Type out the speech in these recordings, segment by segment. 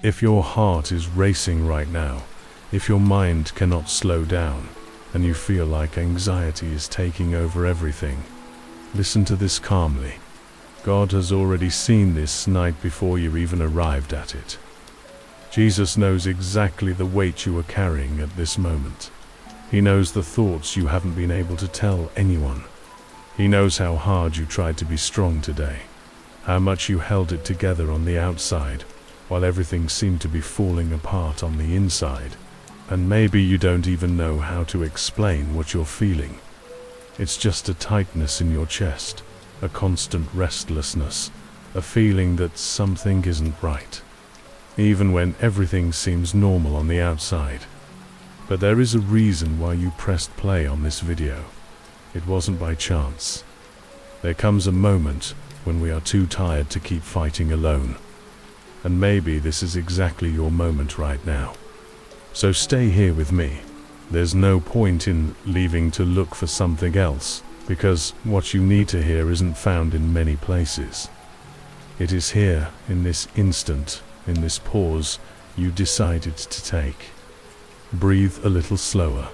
If your heart is racing right now, if your mind cannot slow down, and you feel like anxiety is taking over everything, listen to this calmly. God has already seen this night before you even arrived at it. Jesus knows exactly the weight you are carrying at this moment. He knows the thoughts you haven't been able to tell anyone. He knows how hard you tried to be strong today, how much you held it together on the outside, while everything seemed to be falling apart on the inside. And maybe you don't even know how to explain what you're feeling. It's just a tightness in your chest, a constant restlessness, a feeling that something isn't right, even when everything seems normal on the outside. But there is a reason why you pressed play on this video. It wasn't by chance. There comes a moment when we are too tired to keep fighting alone. And maybe this is exactly your moment right now. So stay here with me. There's no point in leaving to look for something else, because what you need to hear isn't found in many places. It is here, in this instant, in this pause you decided to take. Breathe a little slower.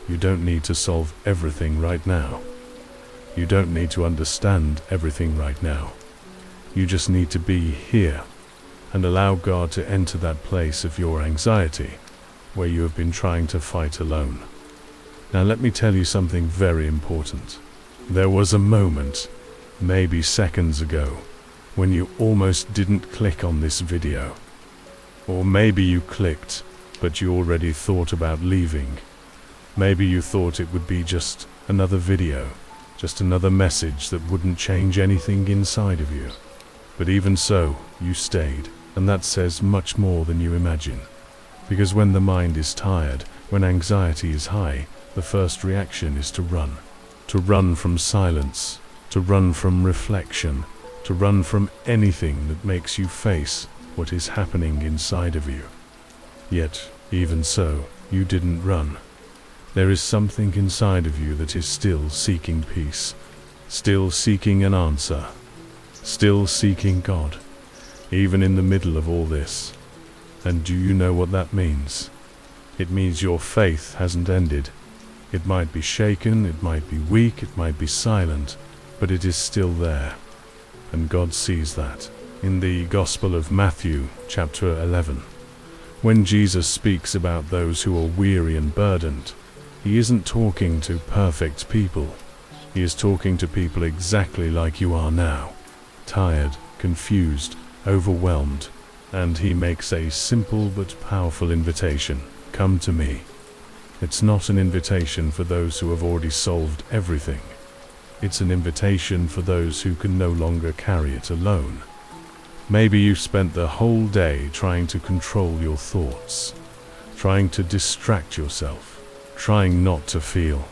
You don't need to solve everything right now. You don't need to understand everything right now. You just need to be here and allow God to enter that place of your anxiety where you have been trying to fight alone. Now let me tell you something very important. There was a moment, maybe seconds ago, when you almost didn't click on this video. Or maybe you clicked, but you already thought about leaving. Maybe you thought it would be just another video, just another message that wouldn't change anything inside of you. But even so, you stayed, and that says much more than you imagine. Because when the mind is tired, when anxiety is high, the first reaction is to run. To run from silence, to run from reflection, to run from anything that makes you face what is happening inside of you. Yet, even so, you didn't run. There is something inside of you that is still seeking peace, still seeking an answer, still seeking God, even in the middle of all this. And do you know what that means? It means your faith hasn't ended. It might be shaken, it might be weak, it might be silent, but it is still there. And God sees that. In the Gospel of Matthew, chapter 11, when Jesus speaks about those who are weary and burdened, He isn't talking to perfect people. He is talking to people exactly like you are now, tired, confused, overwhelmed, and He makes a simple but powerful invitation. Come to me. It's not an invitation for those who have already solved everything. It's an invitation for those who can no longer carry it alone. Maybe you spent the whole day trying to control your thoughts, trying to distract yourself, trying not to feel,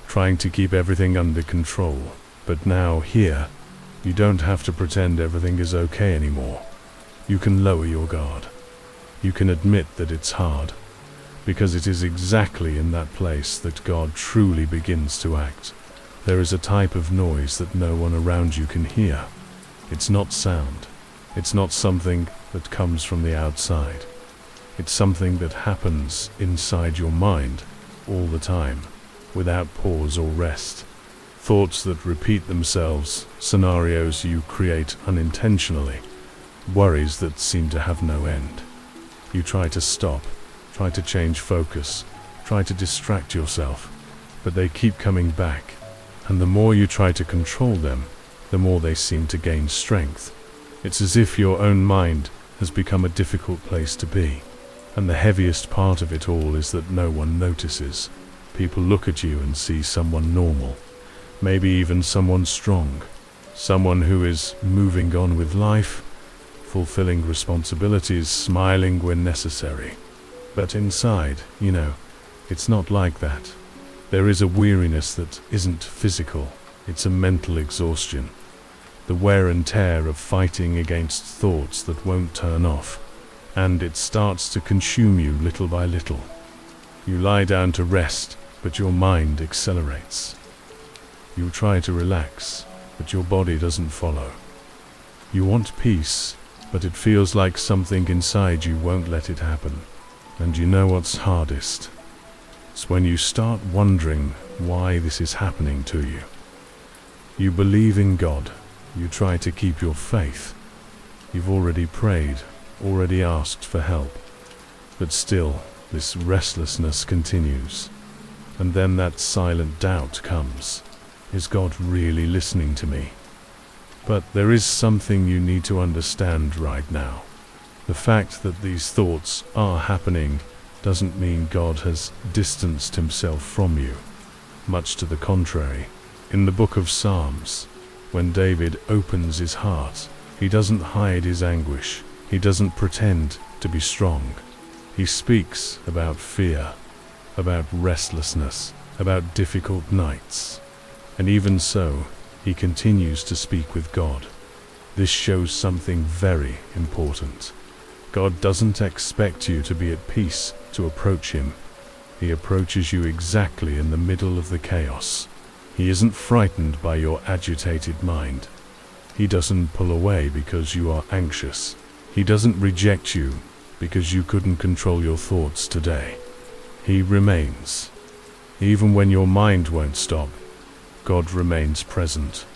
trying to keep everything under control. But now here, you don't have to pretend everything is okay anymore. You can lower your guard. You can admit that it's hard, because it is exactly in that place that God truly begins to act. There is a type of noise that no one around you can hear. It's not sound. It's not something that comes from the outside. It's something that happens inside your mind all the time, without pause or rest. Thoughts that repeat themselves, scenarios you create unintentionally, worries that seem to have no end. You try to stop, try to change focus, try to distract yourself, but they keep coming back, and the more you try to control them, the more they seem to gain strength. It's as if your own mind has become a difficult place to be, and the heaviest part of it all is that no one notices. People look at you and see someone normal, maybe even someone strong, someone who is moving on with life, fulfilling responsibilities, smiling when necessary. But inside, it's not like that. There is a weariness that isn't physical, it's a mental exhaustion. The wear and tear of fighting against thoughts that won't turn off, and it starts to consume you little by little. You lie down to rest, but your mind accelerates. You try to relax, but your body doesn't follow. You want peace, but it feels like something inside you won't let it happen. And you know what's hardest? It's when you start wondering why this is happening to you. You believe in God, you try to keep your faith. You've already prayed, already asked for help. But still, this restlessness continues. And then that silent doubt comes. Is God really listening to me? But there is something you need to understand right now. The fact that these thoughts are happening doesn't mean God has distanced himself from you. Much to the contrary. In the book of Psalms, when David opens his heart, he doesn't hide his anguish. He doesn't pretend to be strong. He speaks about fear, about restlessness, about difficult nights. And even so, he continues to speak with God. This shows something very important. God doesn't expect you to be at peace to approach him. He approaches you exactly in the middle of the chaos. He isn't frightened by your agitated mind. He doesn't pull away because you are anxious. He doesn't reject you because you couldn't control your thoughts today. He remains. Even when your mind won't stop, God remains present.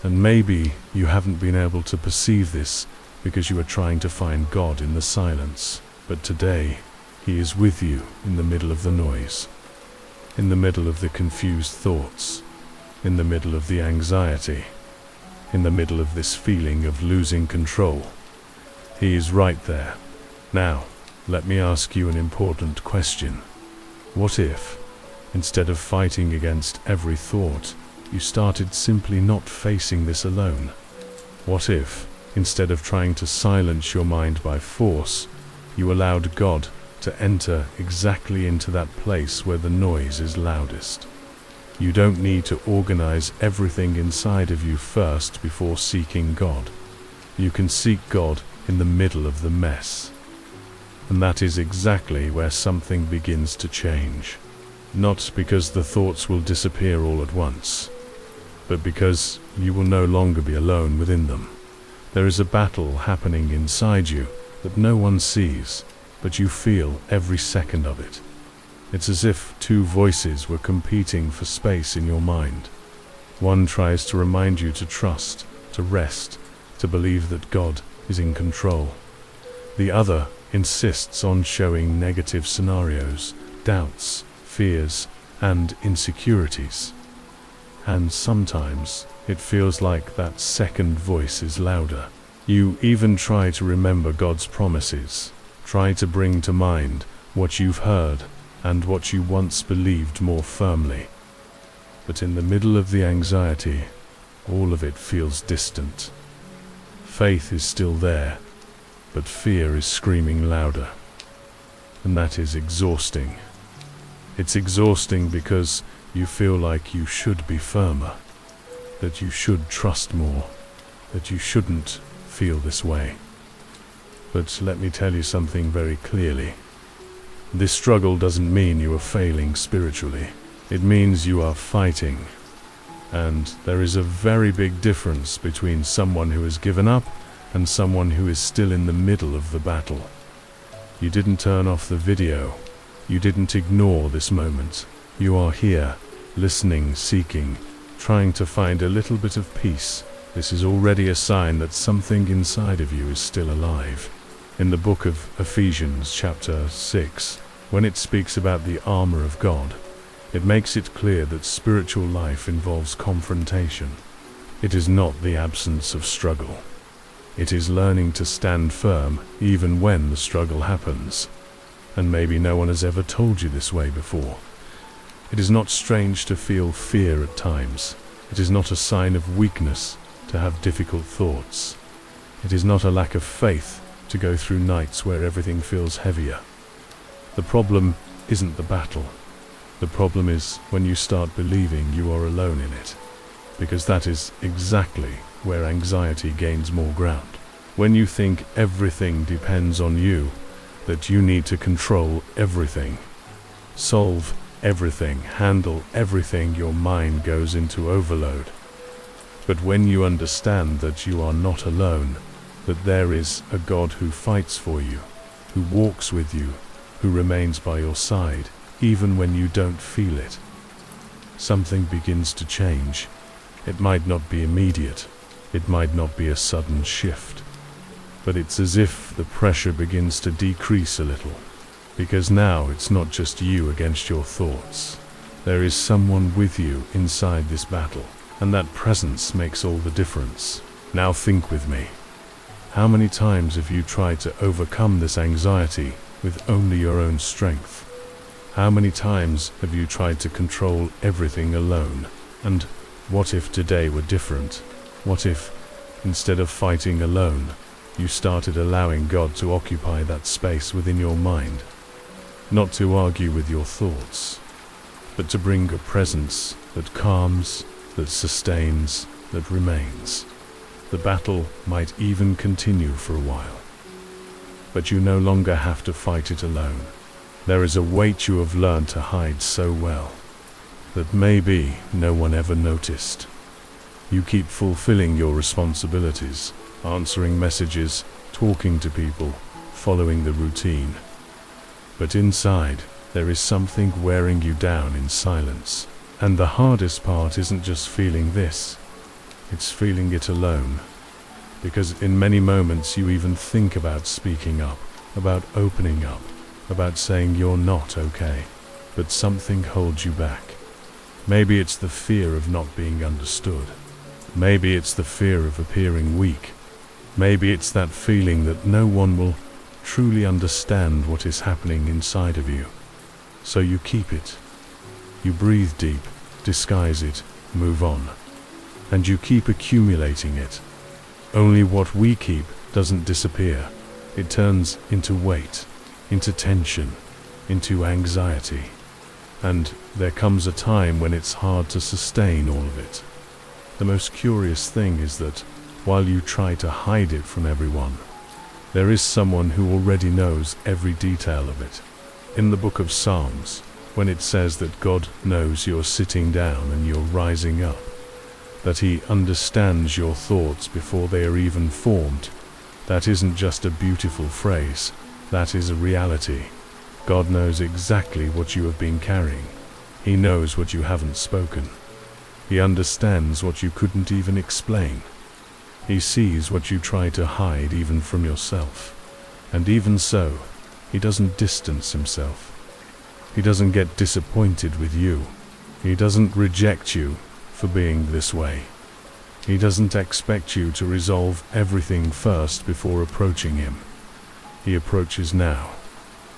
And maybe you haven't been able to perceive this because you are trying to find God in the silence. But today, he is with you in the middle of the noise, in the middle of the confused thoughts, in the middle of the anxiety, in the middle of this feeling of losing control. He is right there. Now, let me ask you an important question. What if, instead of fighting against every thought, you started simply not facing this alone? What if, instead of trying to silence your mind by force, you allowed God to enter exactly into that place where the noise is loudest? You don't need to organize everything inside of you first before seeking God. You can seek God in the middle of the mess. And that is exactly where something begins to change. Not because the thoughts will disappear all at once, but because you will no longer be alone within them. There is a battle happening inside you that no one sees, but you feel every second of it. It's as if two voices were competing for space in your mind. One tries to remind you to trust, to rest, to believe that God is in control. The other insists on showing negative scenarios, doubts, fears, and insecurities. And sometimes it feels like that second voice is louder. You even try to remember God's promises, try to bring to mind what you've heard and what you once believed more firmly. But in the middle of the anxiety, all of it feels distant. Faith is still there, but fear is screaming louder. And that is exhausting. It's exhausting because you feel like you should be firmer, that you should trust more, that you shouldn't feel this way. But let me tell you something very clearly. This struggle doesn't mean you are failing spiritually. It means you are fighting. And there is a very big difference between someone who has given up and someone who is still in the middle of the battle. You didn't turn off the video. You didn't ignore this moment. You are here, listening, seeking, trying to find a little bit of peace. This is already a sign that something inside of you is still alive. In the book of Ephesians chapter 6, when it speaks about the armor of God, it makes it clear that spiritual life involves confrontation. It is not the absence of struggle. It is learning to stand firm even when the struggle happens. And maybe no one has ever told you this way before. It is not strange to feel fear at times. It is not a sign of weakness to have difficult thoughts. It is not a lack of faith to go through nights where everything feels heavier. The problem isn't the battle. The problem is when you start believing you are alone in it. Because that is exactly where anxiety gains more ground. When you think everything depends on you, that you need to control everything, solve everything, handle everything, your mind goes into overload. But when you understand that you are not alone, that there is a God who fights for you, who walks with you, who remains by your side, even when you don't feel it. Something begins to change. It might not be immediate, it might not be a sudden shift, but it's as if the pressure begins to decrease a little, because now it's not just you against your thoughts. There is someone with you inside this battle, and that presence makes all the difference. Now think with me. How many times have you tried to overcome this anxiety with only your own strength? How many times have you tried to control everything alone? And what if today were different? What if, instead of fighting alone, you started allowing God to occupy that space within your mind? Not to argue with your thoughts, but to bring a presence that calms, that sustains, that remains. The battle might even continue for a while, but you no longer have to fight it alone. There is a weight you have learned to hide so well that maybe no one ever noticed. You keep fulfilling your responsibilities, answering messages, talking to people, following the routine. But inside, there is something wearing you down in silence. And the hardest part isn't just feeling this, it's feeling it alone. Because in many moments you even think about speaking up, about opening up, about saying you're not okay, but something holds you back. Maybe it's the fear of not being understood. Maybe it's the fear of appearing weak. Maybe it's that feeling that no one will truly understand what is happening inside of you. So you keep it. You breathe deep, disguise it, move on. And you keep accumulating it. Only what we keep doesn't disappear. It turns into weight, into tension, into anxiety. And there comes a time when it's hard to sustain all of it. The most curious thing is that while you try to hide it from everyone, there is someone who already knows every detail of it. In the book of Psalms, when it says that God knows you're sitting down and you're rising up, that He understands your thoughts before they are even formed, that isn't just a beautiful phrase, that is a reality. God knows exactly what you have been carrying. He knows what you haven't spoken. He understands what you couldn't even explain. He sees what you try to hide even from yourself. And even so, He doesn't distance Himself. He doesn't get disappointed with you. He doesn't reject you for being this way. He doesn't expect you to resolve everything first before approaching Him. He approaches now,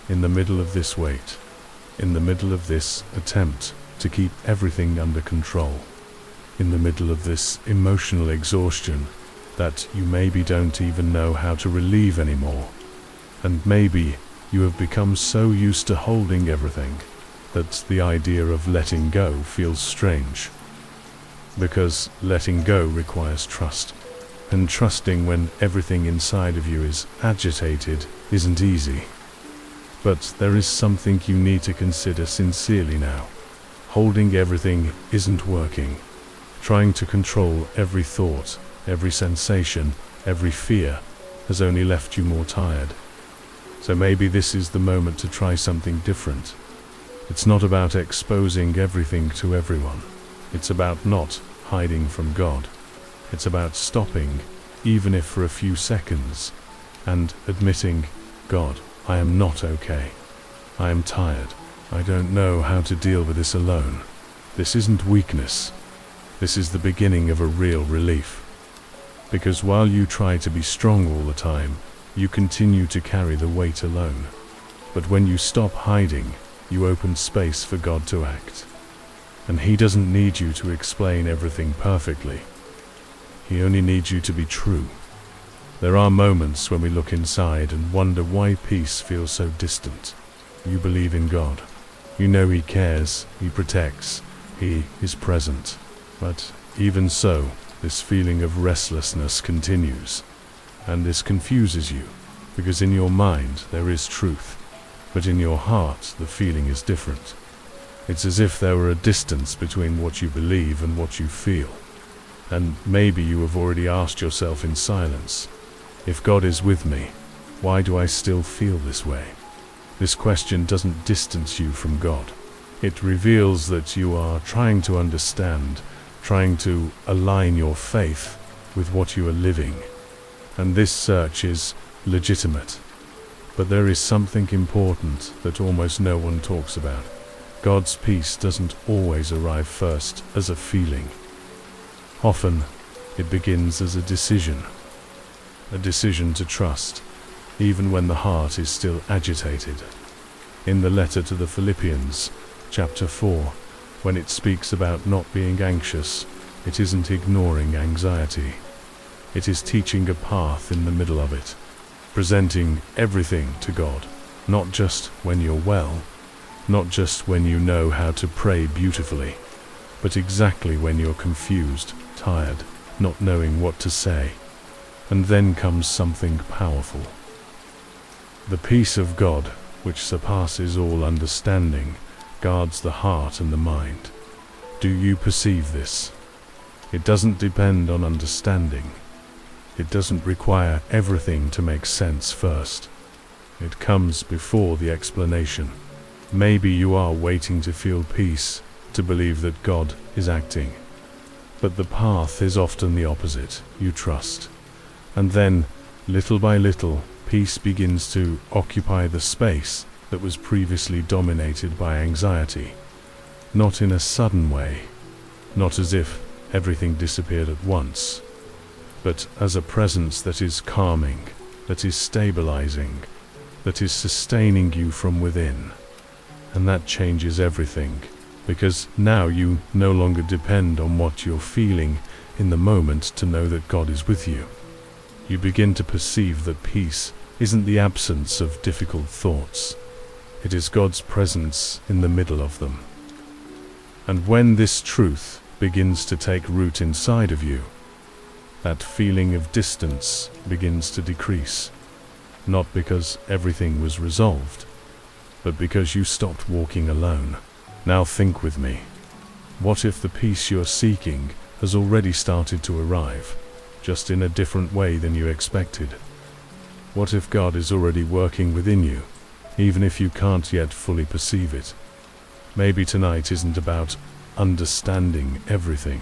in the middle of this weight, in the middle of this attempt to keep everything under control, in the middle of this emotional exhaustion that you maybe don't even know how to relieve anymore. And maybe you have become so used to holding everything that the idea of letting go feels strange. Because letting go requires trust, and trusting when everything inside of you is agitated isn't easy. But there is something you need to consider sincerely now. Holding everything isn't working. Trying to control every thought, every sensation, every fear has only left you more tired. So maybe this is the moment to try something different. It's not about exposing everything to everyone. It's about not hiding from God. It's about stopping, even if for a few seconds, and admitting, God, I am not okay. I am tired. I don't know how to deal with this alone. This isn't weakness. This is the beginning of a real relief. Because while you try to be strong all the time, you continue to carry the weight alone. But when you stop hiding, you open space for God to act. And He doesn't need you to explain everything perfectly. He only needs you to be true. There are moments when we look inside and wonder why peace feels so distant. You believe in God. You know He cares, He protects, He is present. But even so, this feeling of restlessness continues. And this confuses you, because in your mind there is truth, but in your heart the feeling is different. It's as if there were a distance between what you believe and what you feel. And maybe you have already asked yourself in silence, If God is with me, why do I still feel this way? This question doesn't distance you from God. It reveals that you are trying to understand, trying to align your faith with what you are living. And this search is legitimate. But there is something important that almost no one talks about. God's peace doesn't always arrive first as a feeling. Often, it begins as a decision to trust, even when the heart is still agitated. In the letter to the Philippians, chapter 4, when it speaks about not being anxious, it isn't ignoring anxiety. It is teaching a path in the middle of it, presenting everything to God, not just when you're well, not just when you know how to pray beautifully, but exactly when you're confused, tired, not knowing what to say. And then comes something powerful. The peace of God, which surpasses all understanding, guards the heart and the mind. Do you perceive this? It doesn't depend on understanding. It doesn't require everything to make sense first. It comes before the explanation. Maybe you are waiting to feel peace, to believe that God is acting. But the path is often the opposite. You trust. And then, little by little, peace begins to occupy the space that was previously dominated by anxiety. Not in a sudden way, not as if everything disappeared at once, but as a presence that is calming, that is stabilizing, that is sustaining you from within. And that changes everything, because now you no longer depend on what you're feeling in the moment to know that God is with you. You begin to perceive that peace isn't the absence of difficult thoughts. It is God's presence in the middle of them. And when this truth begins to take root inside of you, that feeling of distance begins to decrease. Not because everything was resolved, but because you stopped walking alone. Now think with me. What if the peace you're seeking has already started to arrive, just in a different way than you expected? What if God is already working within you, even if you can't yet fully perceive it? Maybe tonight isn't about understanding everything.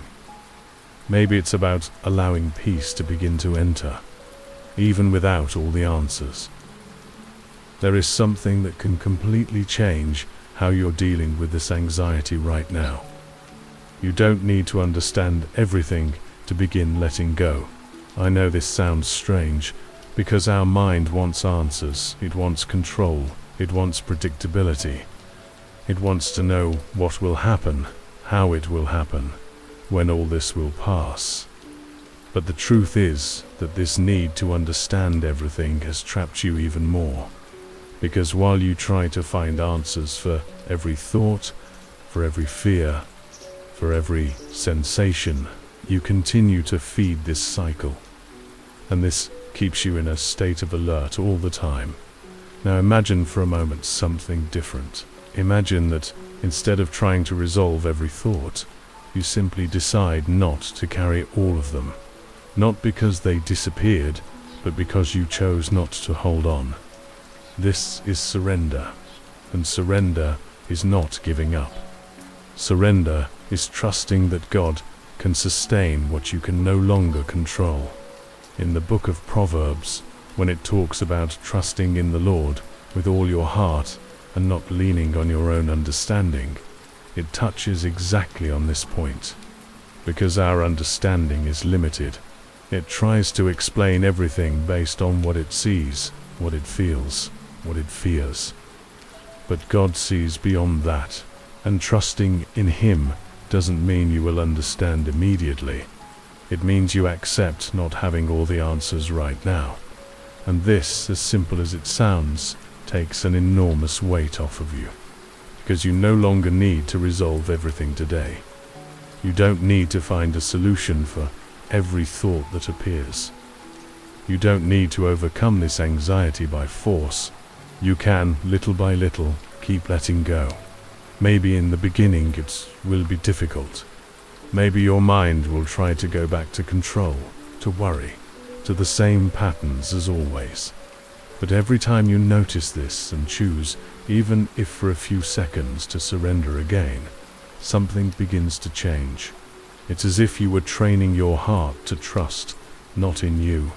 Maybe it's about allowing peace to begin to enter, even without all the answers. There is something that can completely change how you're dealing with this anxiety right now. You don't need to understand everything to begin letting go. I know this sounds strange, because our mind wants answers, it wants control, it wants predictability. It wants to know what will happen, how it will happen, when all this will pass. But the truth is that this need to understand everything has trapped you even more. Because while you try to find answers for every thought, for every fear, for every sensation, you continue to feed this cycle. And this keeps you in a state of alert all the time. Now imagine for a moment something different. Imagine that instead of trying to resolve every thought, you simply decide not to carry all of them. Not because they disappeared, but because you chose not to hold on. This is surrender, and surrender is not giving up. Surrender is trusting that God can sustain what you can no longer control. In the book of Proverbs, when it talks about trusting in the Lord with all your heart and not leaning on your own understanding, it touches exactly on this point. Because our understanding is limited, it tries to explain everything based on what it sees, what it feels, what it fears. But God sees beyond that, and trusting in Him doesn't mean you will understand immediately. It means you accept not having all the answers right now. And this, as simple as it sounds, takes an enormous weight off of you. Because you no longer need to resolve everything today. You don't need to find a solution for every thought that appears. You don't need to overcome this anxiety by force. You can, little by little, keep letting go. Maybe in the beginning it will be difficult. Maybe your mind will try to go back to control, to worry, to the same patterns as always. But every time you notice this and choose, even if for a few seconds, to surrender again, something begins to change. It's as if you were training your heart to trust, not in you,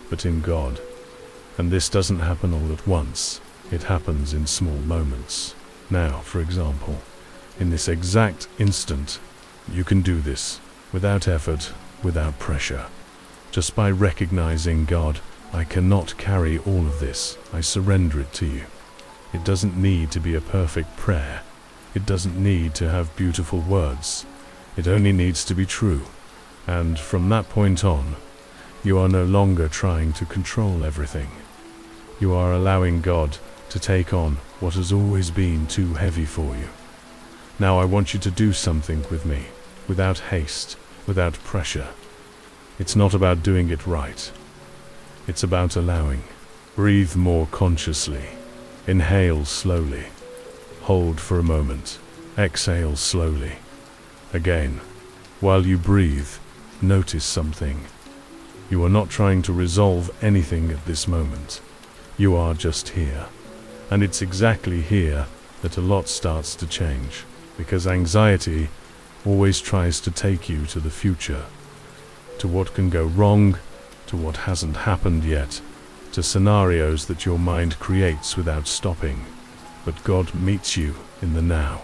but in God. And this doesn't happen all at once. It happens in small moments. Now, for example, in this exact instant, you can do this without effort, without pressure. Just by recognizing, God, I cannot carry all of this. I surrender it to you. It doesn't need to be a perfect prayer. It doesn't need to have beautiful words. It only needs to be true. And from that point on, you are no longer trying to control everything. You are allowing God to take on what has always been too heavy for you. Now I want you to do something with me, without haste, without pressure. It's not about doing it right. It's about allowing. Breathe more consciously. Inhale slowly. Hold for a moment. Exhale slowly. Again. While you breathe, notice something. You are not trying to resolve anything at this moment. You are just here. And it's exactly here that a lot starts to change, because anxiety always tries to take you to the future, to what can go wrong, to what hasn't happened yet, to scenarios that your mind creates without stopping. But God meets you in the now,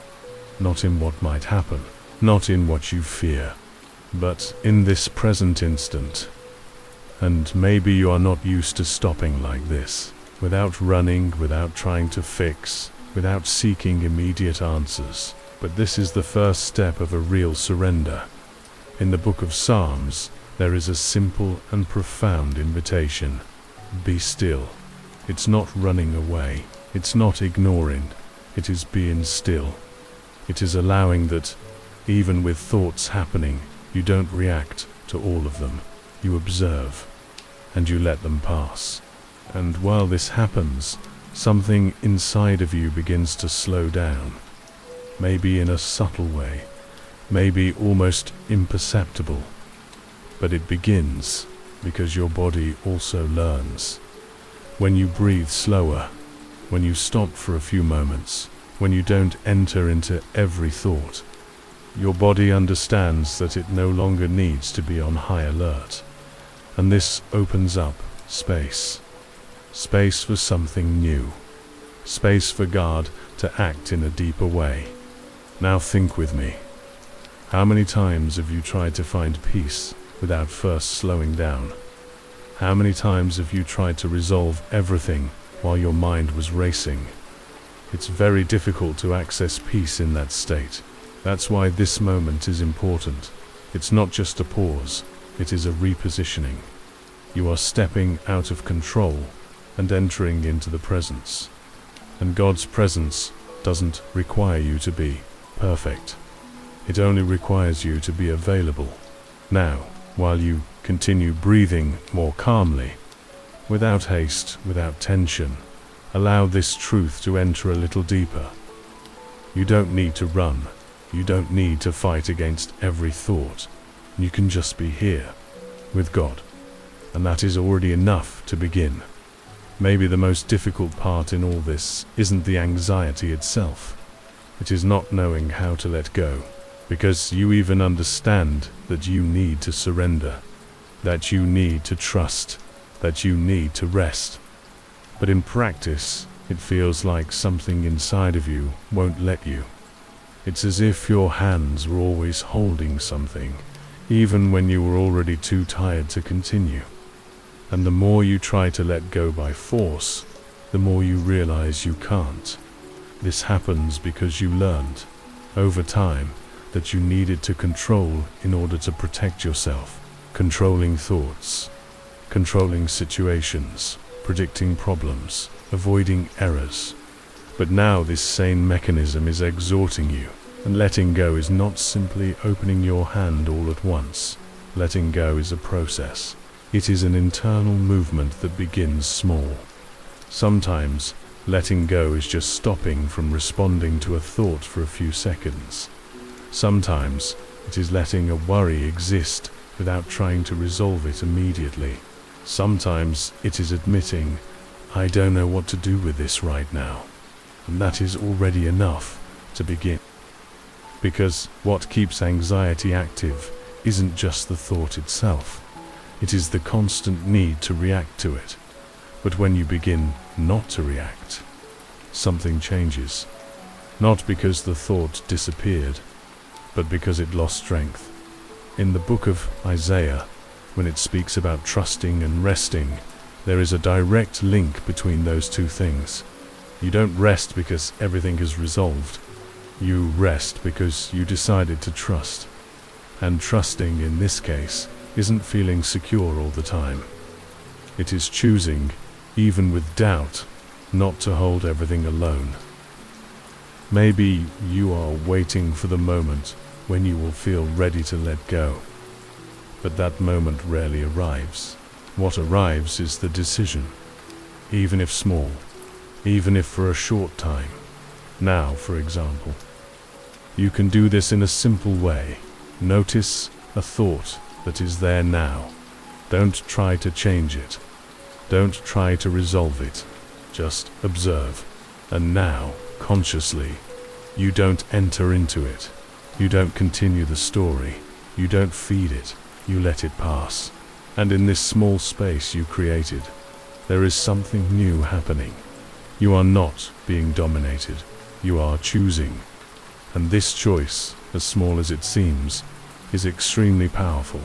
not in what might happen, not in what you fear, but in this present instant. And maybe you are not used to stopping like this, without running, without trying to fix, without seeking immediate answers. But this is the first step of a real surrender. In the book of Psalms, there is a simple and profound invitation. Be still. It's not running away. It's not ignoring. It is being still. It is allowing that, even with thoughts happening, you don't react to all of them. You observe, and you let them pass. And while this happens, something inside of you begins to slow down. Maybe in a subtle way, maybe almost imperceptible. But it begins because your body also learns. When you breathe slower, when you stop for a few moments, when you don't enter into every thought, your body understands that it no longer needs to be on high alert. And this opens up space. Space for something new. Space for God to act in a deeper way. Now think with me. How many times have you tried to find peace without first slowing down? How many times have you tried to resolve everything while your mind was racing? It's very difficult to access peace in that state. That's why this moment is important. It's not just a pause, it is a repositioning. You are stepping out of control and entering into the presence. And God's presence doesn't require you to be perfect. It only requires you to be available. Now, while you continue breathing more calmly, without haste, without tension, allow this truth to enter a little deeper. You don't need to run. You don't need to fight against every thought. You can just be here, with God. And that is already enough to begin. Maybe the most difficult part in all this isn't the anxiety itself. It is not knowing how to let go, because you even understand that you need to surrender, that you need to trust, that you need to rest. But in practice, it feels like something inside of you won't let you. It's as if your hands were always holding something, even when you were already too tired to continue. And the more you try to let go by force, the more you realize you can't. This happens because you learned, over time, that you needed to control in order to protect yourself. Controlling thoughts, controlling situations, predicting problems, avoiding errors. But now this same mechanism is exhausting you, and letting go is not simply opening your hand all at once. Letting go is a process. It is an internal movement that begins small. Sometimes, letting go is just stopping from responding to a thought for a few seconds. Sometimes, it is letting a worry exist without trying to resolve it immediately. Sometimes it is admitting, I don't know what to do with this right now. And that is already enough to begin. Because what keeps anxiety active isn't just the thought itself. It is the constant need to react to it. But when you begin not to react, something changes. Not because the thought disappeared, but because it lost strength. In the book of Isaiah, when it speaks about trusting and resting, there is a direct link between those two things. You don't rest because everything is resolved. You rest because you decided to trust. And trusting, in this case, isn't feeling secure all the time. It is choosing, even with doubt, not to hold everything alone. Maybe you are waiting for the moment when you will feel ready to let go. But that moment rarely arrives. What arrives is the decision, even if small, even if for a short time. Now, for example. You can do this in a simple way. Notice a thought that is there now. Don't try to change it. Don't try to resolve it. Just observe. And now, consciously, you don't enter into it. You don't continue the story. You don't feed it. You let it pass. And in this small space you created, there is something new happening. You are not being dominated. You are choosing. And this choice, as small as it seems, is extremely powerful.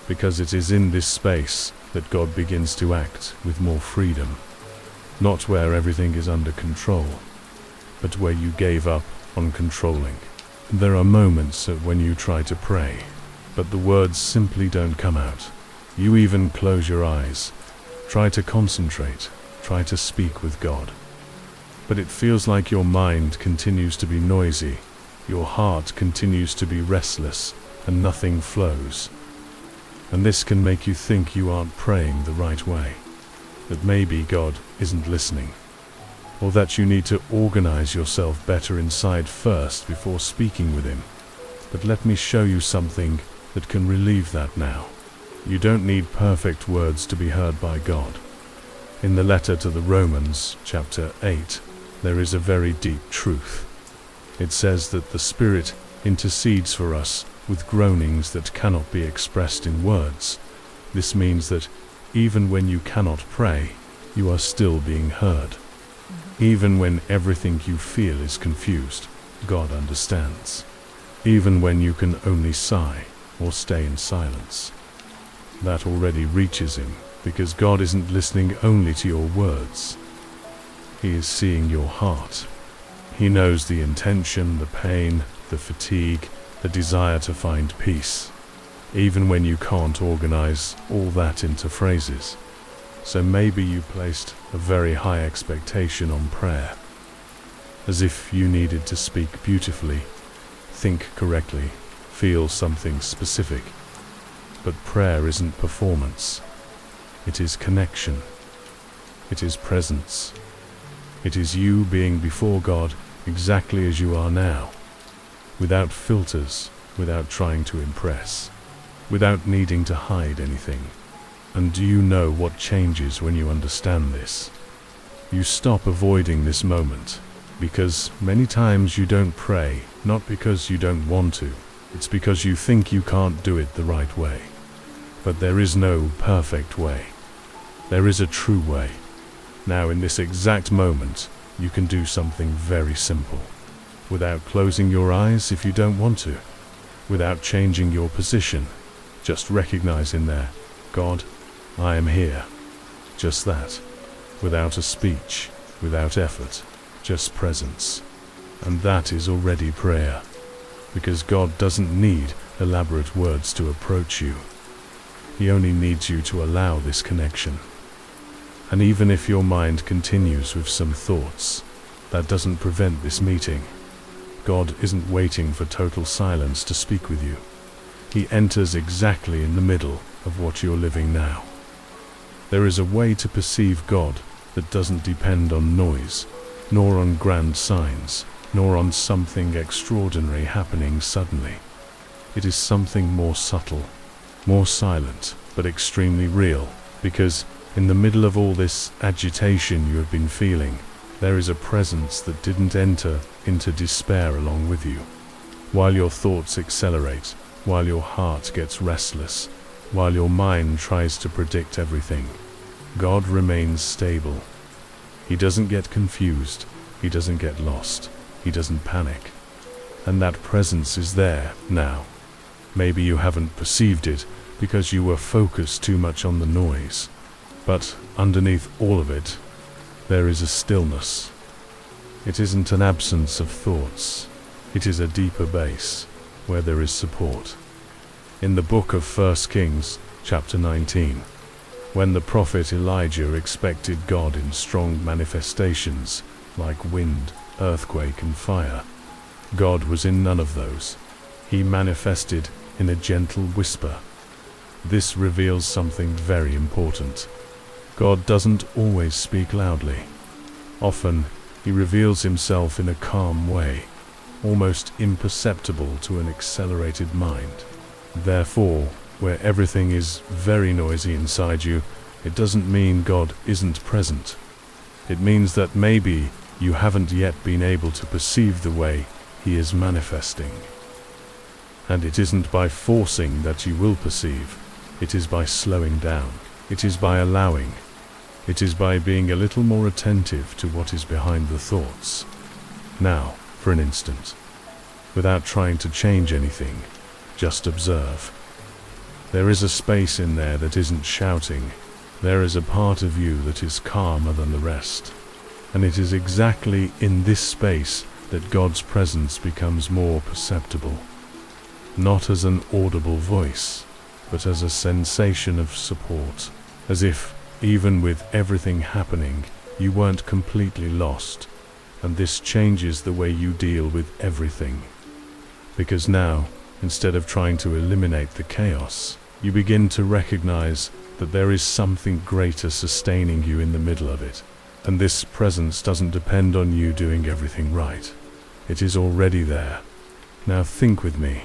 Because it is in this space that God begins to act with more freedom. Not where everything is under control, but where you gave up on controlling. There are moments when you try to pray, but the words simply don't come out. You even close your eyes, try to concentrate, try to speak with God. But it feels like your mind continues to be noisy, your heart continues to be restless, and nothing flows. And this can make you think you aren't praying the right way, that maybe God isn't listening, or that you need to organize yourself better inside first before speaking with Him. But let me show you something that can relieve that now. You don't need perfect words to be heard by God. In the letter to the Romans, chapter 8, there is a very deep truth. It says that the Spirit intercedes for us with groanings that cannot be expressed in words. This means that even when you cannot pray, you are still being heard. Even when everything you feel is confused, God understands. Even when you can only sigh or stay in silence. That already reaches Him, because God isn't listening only to your words. He is seeing your heart. He knows the intention, the pain, the fatigue, the desire to find peace, even when you can't organize all that into phrases. So maybe you placed a very high expectation on prayer, as if you needed to speak beautifully, think correctly, feel something specific. But prayer isn't performance. It is connection. It is presence. It is you being before God exactly as you are now, without filters, without trying to impress, without needing to hide anything. And do you know what changes when you understand this? You stop avoiding this moment, because many times you don't pray, not because you don't want to, it's because you think you can't do it the right way. But there is no perfect way. There is a true way. Now in this exact moment, you can do something very simple, without closing your eyes if you don't want to, without changing your position, just recognizing there, God, I am here. Just that, without a speech, without effort, just presence. And that is already prayer, because God doesn't need elaborate words to approach you. He only needs you to allow this connection. And even if your mind continues with some thoughts, that doesn't prevent this meeting. God isn't waiting for total silence to speak with you. He enters exactly in the middle of what you're living now. There is a way to perceive God that doesn't depend on noise, nor on grand signs, nor on something extraordinary happening suddenly. It is something more subtle, more silent, but extremely real, Because in the middle of all this agitation you have been feeling, there is a presence that didn't enter into despair along with you. While your thoughts accelerate, while your heart gets restless, while your mind tries to predict everything, God remains stable. He doesn't get confused, he doesn't get lost, he doesn't panic. And that presence is there now. Maybe you haven't perceived it because you were focused too much on the noise. But underneath all of it, there is a stillness. It isn't an absence of thoughts. It is a deeper base where there is support. In the book of 1 Kings, chapter 19, when the prophet Elijah expected God in strong manifestations like wind, earthquake, and fire, God was in none of those. He manifested in a gentle whisper. This reveals something very important. God doesn't always speak loudly. Often, he reveals himself in a calm way, almost imperceptible to an accelerated mind. Therefore, where everything is very noisy inside you, it doesn't mean God isn't present. It means that maybe you haven't yet been able to perceive the way he is manifesting. And it isn't by forcing that you will perceive. It is by slowing down. It is by allowing. It is by being a little more attentive to what is behind the thoughts. Now, for an instant, without trying to change anything, just observe. There is a space in there that isn't shouting. There is a part of you that is calmer than the rest. And it is exactly in this space that God's presence becomes more perceptible. Not as an audible voice, but as a sensation of support. As if, even with everything happening, you weren't completely lost. And this changes the way you deal with everything. Because now, instead of trying to eliminate the chaos, you begin to recognize that there is something greater sustaining you in the middle of it. And this presence doesn't depend on you doing everything right. It is already there. Now think with me.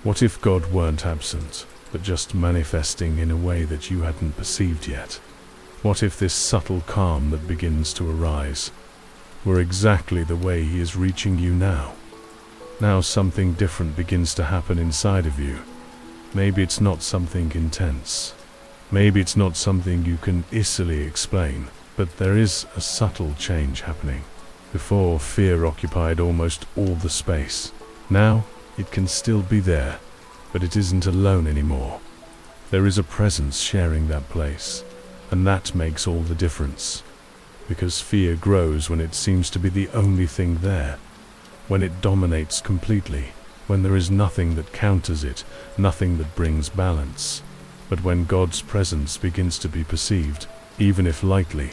What if God weren't absent, but just manifesting in a way that you hadn't perceived yet? What if this subtle calm that begins to arise were exactly the way he is reaching you now? Now something different begins to happen inside of you. Maybe it's not something intense. Maybe it's not something you can easily explain, but there is a subtle change happening. Before, fear occupied almost all the space. Now, it can still be there, but it isn't alone anymore. There is a presence sharing that place, and that makes all the difference. Because fear grows when it seems to be the only thing there, when it dominates completely, when there is nothing that counters it, nothing that brings balance. But when God's presence begins to be perceived, even if lightly,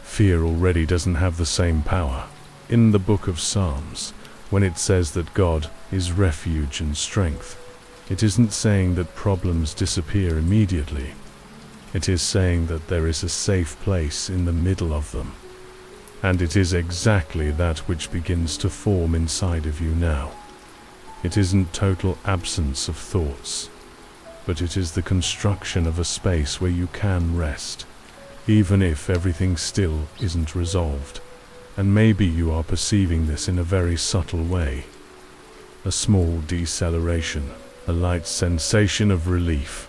fear already doesn't have the same power. In the book of Psalms, when it says that God is refuge and strength, it isn't saying that problems disappear immediately. It is saying that there is a safe place in the middle of them. And it is exactly that which begins to form inside of you now. It isn't total absence of thoughts, but it is the construction of a space where you can rest, even if everything still isn't resolved. And maybe you are perceiving this in a very subtle way. A small deceleration, a light sensation of relief.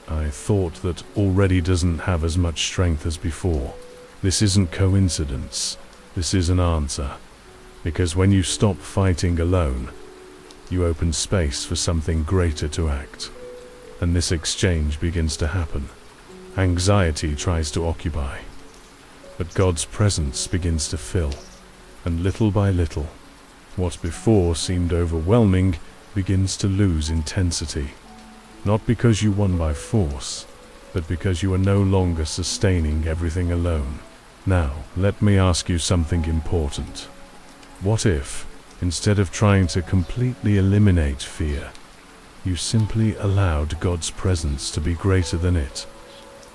I thought that already doesn't have as much strength as before. This isn't coincidence. This is an answer. Because when you stop fighting alone, you open space for something greater to act. And this exchange begins to happen. Anxiety tries to occupy, but God's presence begins to fill, and little by little, what before seemed overwhelming begins to lose intensity. Not because you won by force, but because you are no longer sustaining everything alone. Now, let me ask you something important. What if, instead of trying to completely eliminate fear, you simply allowed God's presence to be greater than it?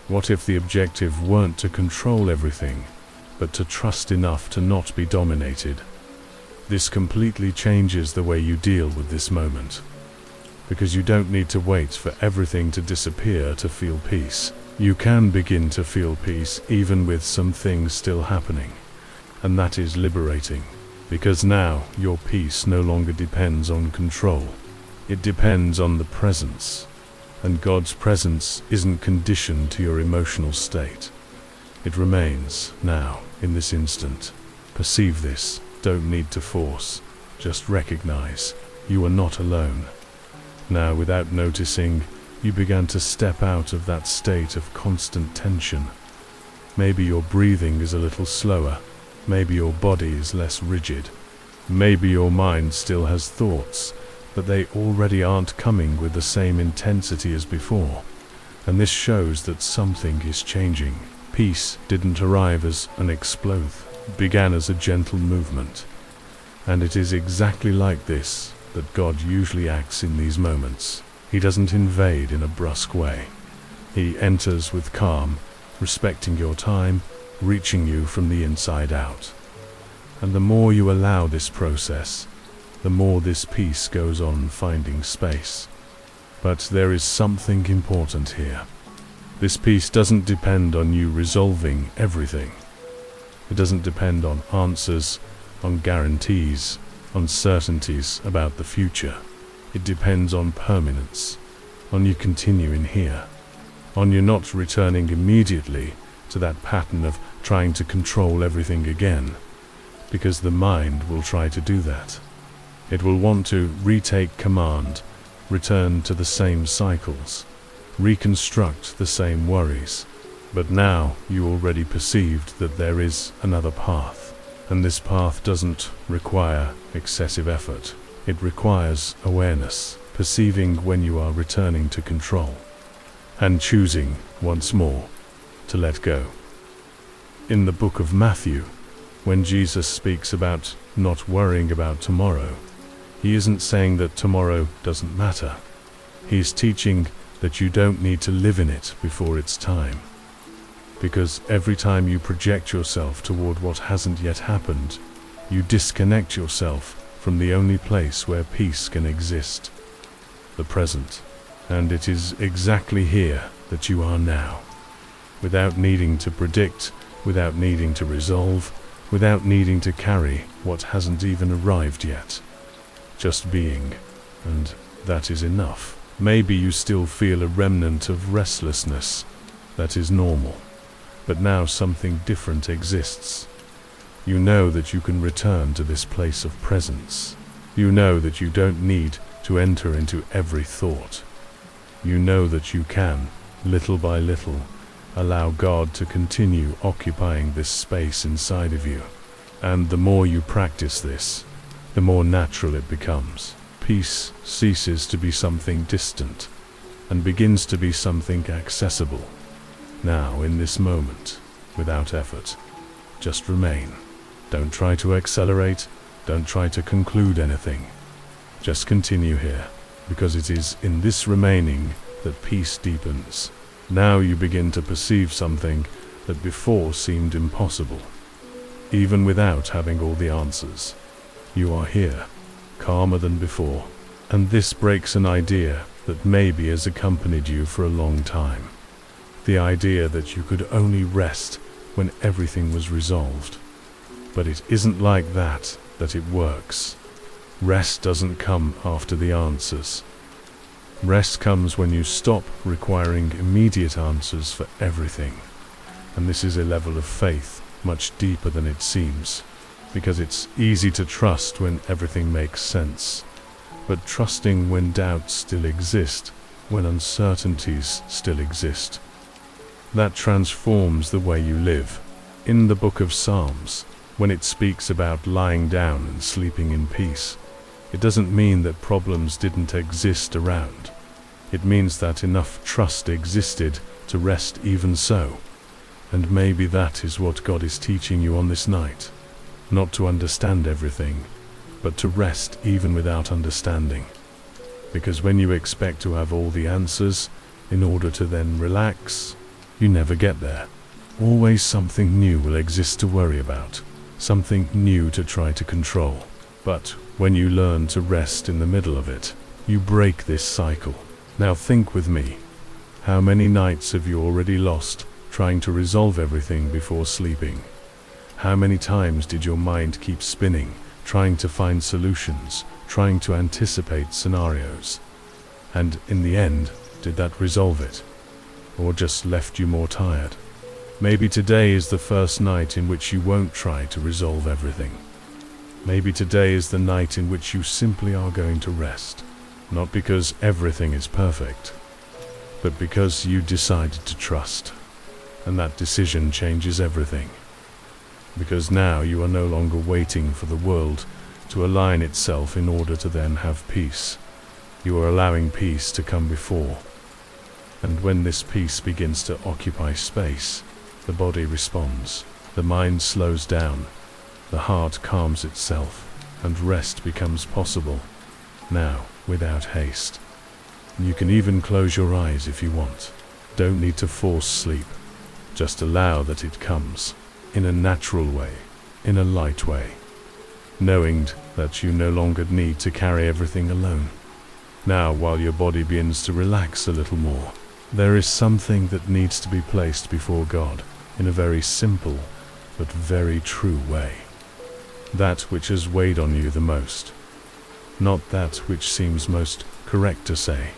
What if the objective weren't to control everything, but to trust enough to not be dominated? This completely changes the way you deal with this moment. Because you don't need to wait for everything to disappear to feel peace. You can begin to feel peace even with some things still happening. And that is liberating. Because now your peace no longer depends on control. It depends on the presence. And God's presence isn't conditioned to your emotional state. It remains now, in this instant. Perceive this. Don't need to force. Just recognize you are not alone. Now, without noticing, you began to step out of that state of constant tension. Maybe your breathing is a little slower. Maybe your body is less rigid. Maybe your mind still has thoughts, but they already aren't coming with the same intensity as before. And this shows that something is changing. Peace didn't arrive as an explode. It began as a gentle movement. And it is exactly like this that God usually acts in these moments. He doesn't invade in a brusque way. He enters with calm, respecting your time, reaching you from the inside out. And the more you allow this process, the more this peace goes on finding space. But there is something important here. This peace doesn't depend on you resolving everything. It doesn't depend on answers, on guarantees, on certainties about the future. It depends on permanence, on you continuing here, on you not returning immediately to that pattern of trying to control everything again, because the mind will try to do that. It will want to retake command, return to the same cycles, reconstruct the same worries. But now you already perceived that there is another path, and this path doesn't require excessive effort. It requires awareness, perceiving when you are returning to control, and choosing once more to let go. In the book of Matthew, when Jesus speaks about not worrying about tomorrow, he isn't saying that tomorrow doesn't matter. He is teaching that you don't need to live in it before it's time. Because every time you project yourself toward what hasn't yet happened, you disconnect yourself from the only place where peace can exist, the present. And it is exactly here that you are now, without needing to predict, without needing to resolve, without needing to carry what hasn't even arrived yet. Just being, and that is enough. Maybe you still feel a remnant of restlessness. That is normal. But now something different exists. You know that you can return to this place of presence. You know that you don't need to enter into every thought. You know that you can, little by little, allow God to continue occupying this space inside of you. And the more you practice this, the more natural it becomes. Peace ceases to be something distant and begins to be something accessible. Now, in this moment, without effort, just remain. Don't try to accelerate, don't try to conclude anything. Just continue here, because it is in this remaining that peace deepens. Now you begin to perceive something that before seemed impossible. Even without having all the answers, you are here, calmer than before. And this breaks an idea that maybe has accompanied you for a long time. The idea that you could only rest when everything was resolved. But it isn't like that it works. Rest doesn't come after the answers. Rest comes when you stop requiring immediate answers for everything. And this is a level of faith much deeper than it seems, because it's easy to trust when everything makes sense. But trusting when doubts still exist, when uncertainties still exist, that transforms the way you live. In the book of Psalms, when it speaks about lying down and sleeping in peace, it doesn't mean that problems didn't exist around. It means that enough trust existed to rest even so. And maybe that is what God is teaching you on this night. Not to understand everything, but to rest even without understanding. Because when you expect to have all the answers in order to then relax, you never get there. Always something new will exist to worry about, something new to try to control. But when you learn to rest in the middle of it, you break this cycle. Now think with me. How many nights have you already lost trying to resolve everything before sleeping? How many times did your mind keep spinning, trying to find solutions, trying to anticipate scenarios? And in the end, did that resolve it? Or just left you more tired? Maybe today is the first night in which you won't try to resolve everything. Maybe today is the night in which you simply are going to rest. Not because everything is perfect, but because you decided to trust. And that decision changes everything. Because now you are no longer waiting for the world to align itself in order to then have peace. You are allowing peace to come before. And when this peace begins to occupy space, the body responds, the mind slows down, the heart calms itself, and rest becomes possible. Now, without haste. You can even close your eyes if you want. Don't need to force sleep. Just allow that it comes, in a natural way, in a light way, knowing that you no longer need to carry everything alone. Now, while your body begins to relax a little more, there is something that needs to be placed before God in a very simple but very true way. That which has weighed on you the most. Not that which seems most correct to say.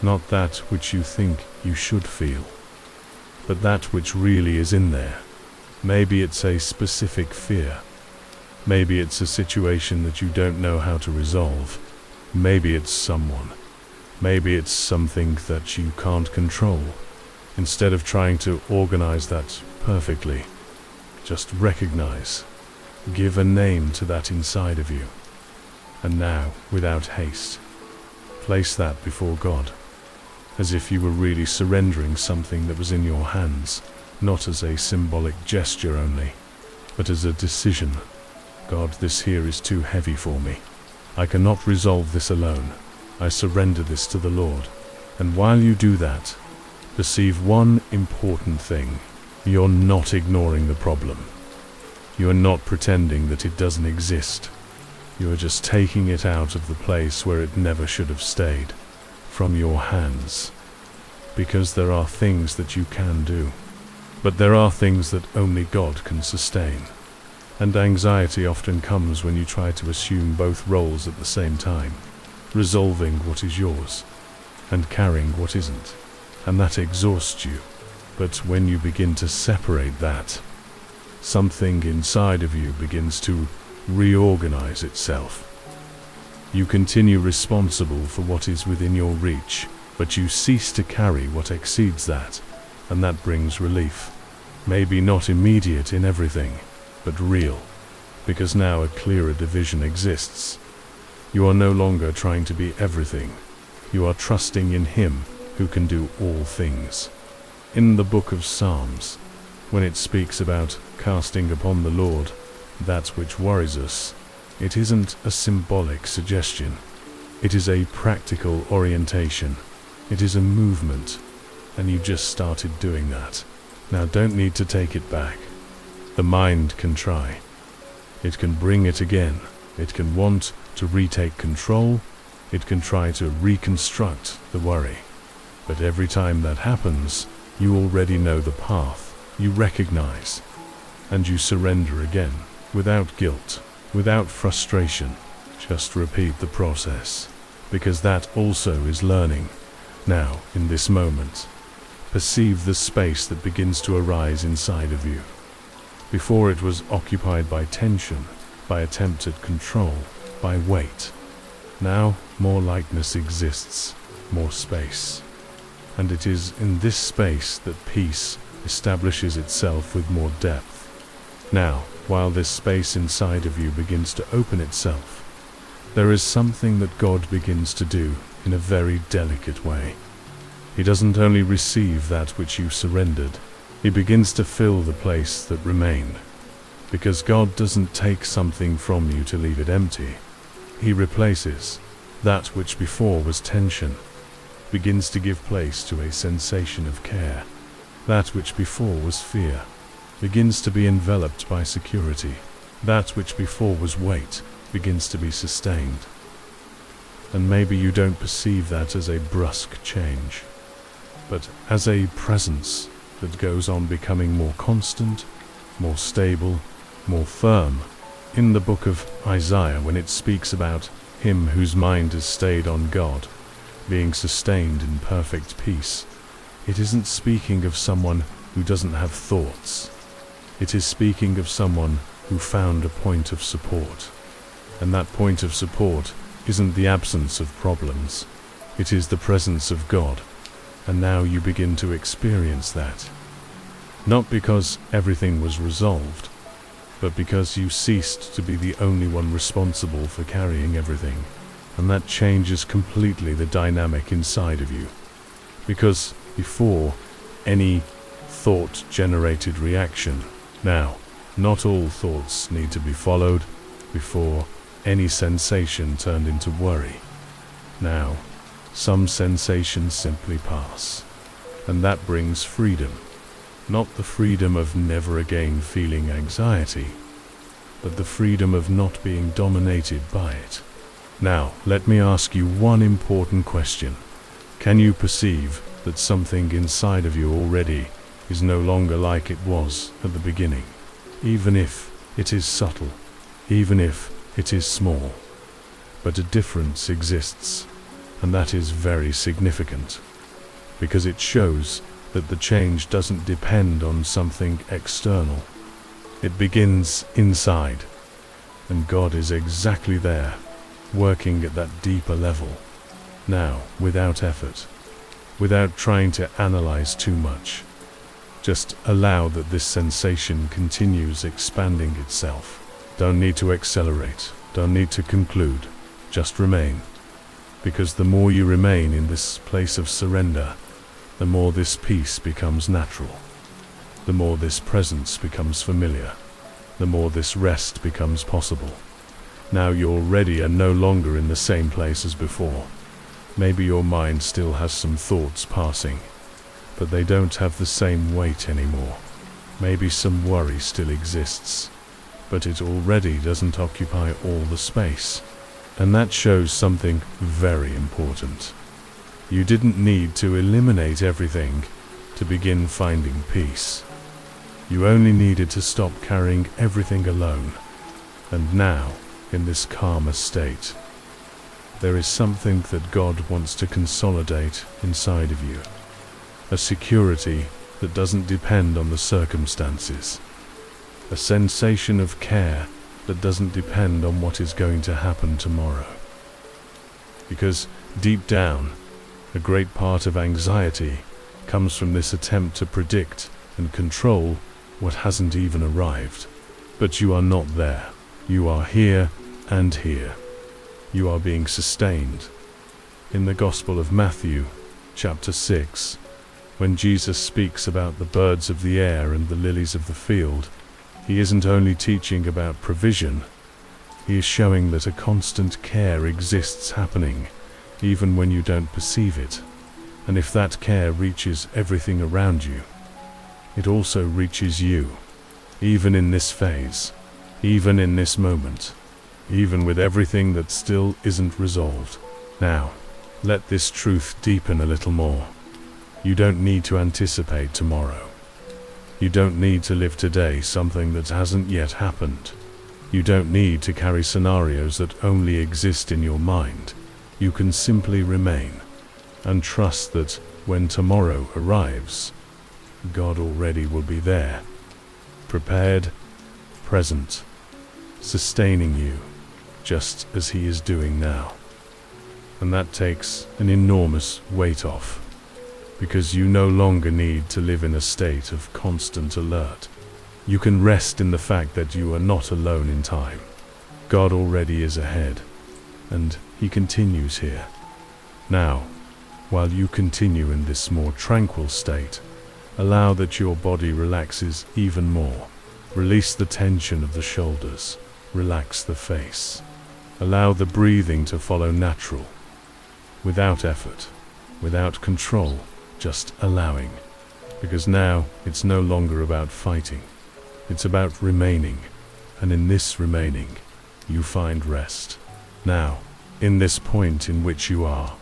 Not that which you think you should feel. But that which really is in there. Maybe it's a specific fear. Maybe it's a situation that you don't know how to resolve. Maybe it's someone. Maybe it's something that you can't control. Instead of trying to organize that perfectly, just recognize. Give a name to that inside of you. And now, without haste, place that before God, as if you were really surrendering something that was in your hands, not as a symbolic gesture only, but as a decision. God, this here is too heavy for me. I cannot resolve this alone. I surrender this to the Lord. And while you do that, perceive one important thing. You're not ignoring the problem. You are not pretending that it doesn't exist. You are just taking it out of the place where it never should have stayed, from your hands. Because there are things that you can do, but there are things that only God can sustain. And anxiety often comes when you try to assume both roles at the same time, resolving what is yours, and carrying what isn't. And that exhausts you. But when you begin to separate that, something inside of you begins to reorganize itself. You continue responsible for what is within your reach, but you cease to carry what exceeds that, and that brings relief. Maybe not immediate in everything, but real, because now a clearer division exists. You are no longer trying to be everything. You are trusting in Him who can do all things. In the book of Psalms, when it speaks about casting upon the Lord that which worries us, it isn't a symbolic suggestion. It is a practical orientation. It is a movement, and you just started doing that. Now don't need to take it back. The mind can try. It can bring it again. It can want to retake control. It can try to reconstruct the worry. But every time that happens, you already know the path. You recognize, and you surrender again. Without guilt, without frustration, just repeat the process, because that also is learning. Now, in this moment, perceive the space that begins to arise inside of you. Before it was occupied by tension, by attempted control, by weight. Now, more lightness exists, more space. And it is in this space that peace establishes itself with more depth. Now, while this space inside of you begins to open itself, there is something that God begins to do in a very delicate way. He doesn't only receive that which you surrendered, He begins to fill the place that remained. Because God doesn't take something from you to leave it empty. He replaces that which before was tension, begins to give place to a sensation of care. That which before was fear begins to be enveloped by security. That which before was weight begins to be sustained. And maybe you don't perceive that as a brusque change. but as a presence that goes on becoming more constant, more stable, more firm. In the book of Isaiah, when it speaks about him whose mind has stayed on God, being sustained in perfect peace, it isn't speaking of someone who doesn't have thoughts. It is speaking of someone who found a point of support. And that point of support isn't the absence of problems. It is the presence of God. And now you begin to experience that. Not because everything was resolved, but because you ceased to be the only one responsible for carrying everything. And that changes completely the dynamic inside of you. Because before, any thought-generated reaction, now, not all thoughts need to be followed. Before, any sensation turned into worry. Now, some sensations simply pass. And that brings freedom. Not the freedom of never again feeling anxiety, but the freedom of not being dominated by it. Now, let me ask you one important question. Can you perceive that something inside of you already is no longer like it was at the beginning? Even if it is subtle, even if it is small. But a difference exists, and that is very significant, because it shows that the change doesn't depend on something external. It begins inside, and God is exactly there, working at that deeper level. Now, without effort, without trying to analyze too much. Just allow that this sensation continues expanding itself. Don't need to accelerate, don't need to conclude, just remain. Because the more you remain in this place of surrender, the more this peace becomes natural. The more this presence becomes familiar. The more this rest becomes possible. Now you already are no longer in the same place as before. Maybe your mind still has some thoughts passing, but they don't have the same weight anymore. Maybe some worry still exists, but it already doesn't occupy all the space. And that shows something very important. You didn't need to eliminate everything to begin finding peace. You only needed to stop carrying everything alone. And now, in this calmer state, there is something that God wants to consolidate inside of you. A security that doesn't depend on the circumstances. A sensation of care that doesn't depend on what is going to happen tomorrow. Because deep down, a great part of anxiety comes from this attempt to predict and control what hasn't even arrived. But you are not there. You are here and here. You are being sustained. In the Gospel of Matthew, chapter 6, when Jesus speaks about the birds of the air and the lilies of the field, he isn't only teaching about provision, he is showing that a constant care exists happening, even when you don't perceive it. And if that care reaches everything around you, it also reaches you, even in this phase, even in this moment, even with everything that still isn't resolved. Now, let this truth deepen a little more. You don't need to anticipate tomorrow. You don't need to live today something that hasn't yet happened. You don't need to carry scenarios that only exist in your mind. You can simply remain and trust that when tomorrow arrives, God already will be there, prepared, present, sustaining you, just as He is doing now. And that takes an enormous weight off, because you no longer need to live in a state of constant alert. You can rest in the fact that you are not alone in time. God already is ahead, and He continues here. Now, while you continue in this more tranquil state, allow that your body relaxes even more. Release the tension of the shoulders. Relax the face. Allow the breathing to follow natural, without effort, without control, just allowing. Because now it's no longer about fighting. It's about remaining. And in this remaining, you find rest. Now, in this point in which you are,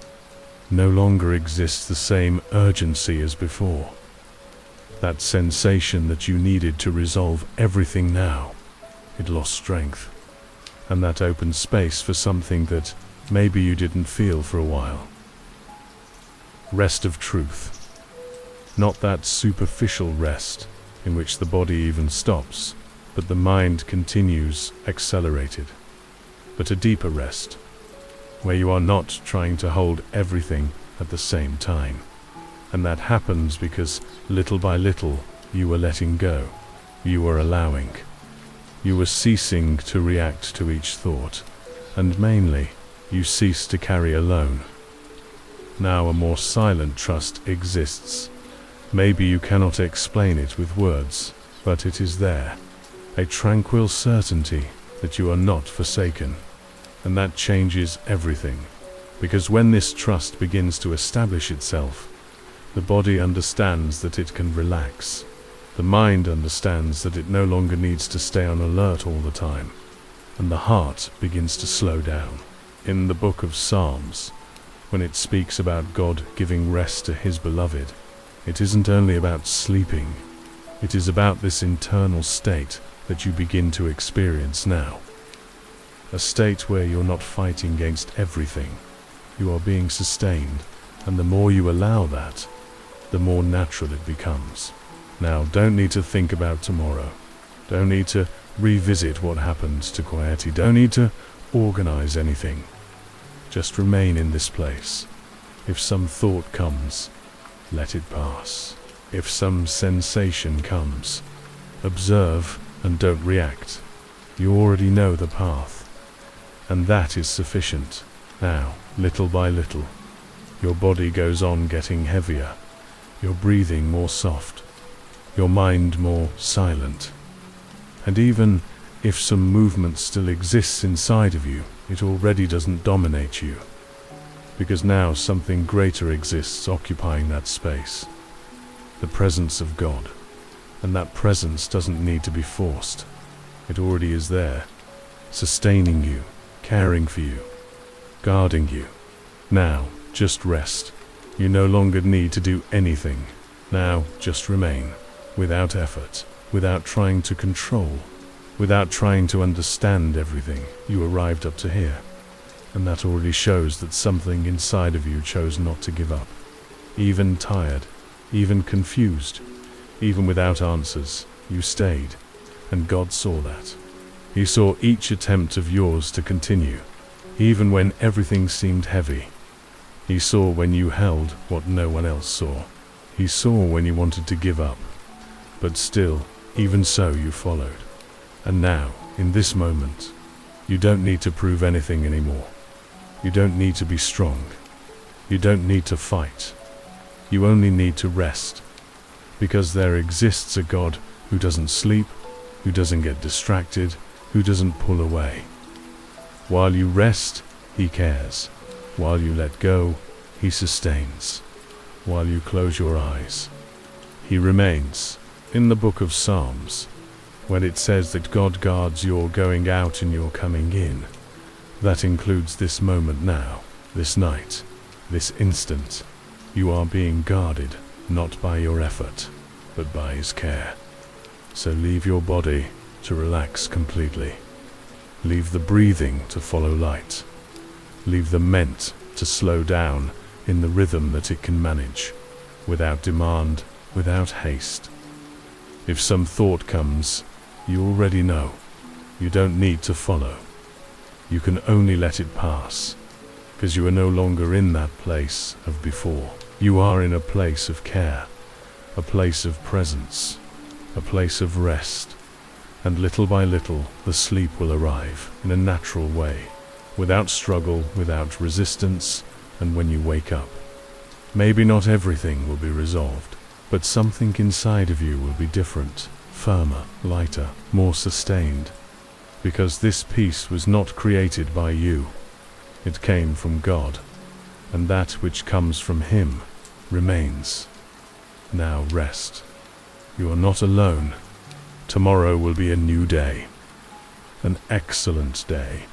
No longer exists the same urgency as before. That sensation that you needed to resolve everything now, it lost strength. And that opened space for something that maybe you didn't feel for a while. Rest of truth. Not that superficial rest in which the body even stops, but the mind continues accelerated. But a deeper rest, where you are not trying to hold everything at the same time. And that happens because little by little you were letting go, you were allowing. You were ceasing to react to each thought, and mainly, you ceased to carry alone. Now a more silent trust exists. Maybe you cannot explain it with words, but it is there. A tranquil certainty that you are not forsaken. And that changes everything. Because when this trust begins to establish itself, the body understands that it can relax. The mind understands that it no longer needs to stay on alert all the time. And the heart begins to slow down. In the book of Psalms, when it speaks about God giving rest to his beloved, it isn't only about sleeping. It is about this internal state that you begin to experience now. A state where you're not fighting against everything. You are being sustained, and the more you allow that, the more natural it becomes. Now, don't need to think about tomorrow. Don't need to revisit what happened to Quieti. Don't need to organize anything. Just remain in this place. If some thought comes, let it pass. If some sensation comes, observe and don't react. You already know the path, and that is sufficient. Now, little by little, your body goes on getting heavier, your breathing more soft, your mind more silent. And even if some movement still exists inside of you, it already doesn't dominate you, because now something greater exists occupying that space. The presence of God. And that presence doesn't need to be forced. It already is there, sustaining you, caring for you, guarding you. Now, just rest. You no longer need to do anything. Now, just remain, without effort, without trying to control, without trying to understand everything. You arrived up to here, and that already shows that something inside of you chose not to give up. Even tired, even confused, even without answers, you stayed, and God saw that. He saw each attempt of yours to continue, even when everything seemed heavy. He saw when you held what no one else saw. He saw when you wanted to give up, but still, even so, you followed. And now, in this moment, you don't need to prove anything anymore. You don't need to be strong. You don't need to fight. You only need to rest, because there exists a God who doesn't sleep, who doesn't get distracted, who doesn't pull away. While you rest, he cares. While you let go, he sustains. While you close your eyes, he remains. In the book of Psalms, when it says that God guards your going out and your coming in, that includes this moment now, this night, this instant. You are being guarded, not by your effort, but by his care. So leave your body to relax completely. Leave the breathing to follow light. Leave the ment to slow down in the rhythm that it can manage, without demand, without haste. If some thought comes, you already know. You don't need to follow. You can only let it pass, because you are no longer in that place of before. You are in a place of care, a place of presence, a place of rest, and little by little the sleep will arrive in a natural way, without struggle, without resistance, and when you wake up, maybe not everything will be resolved, but something inside of you will be different, firmer, lighter, more sustained, because this peace was not created by you. It came from God, and that which comes from him remains. Now rest. You are not alone. Tomorrow will be a new day, an excellent day.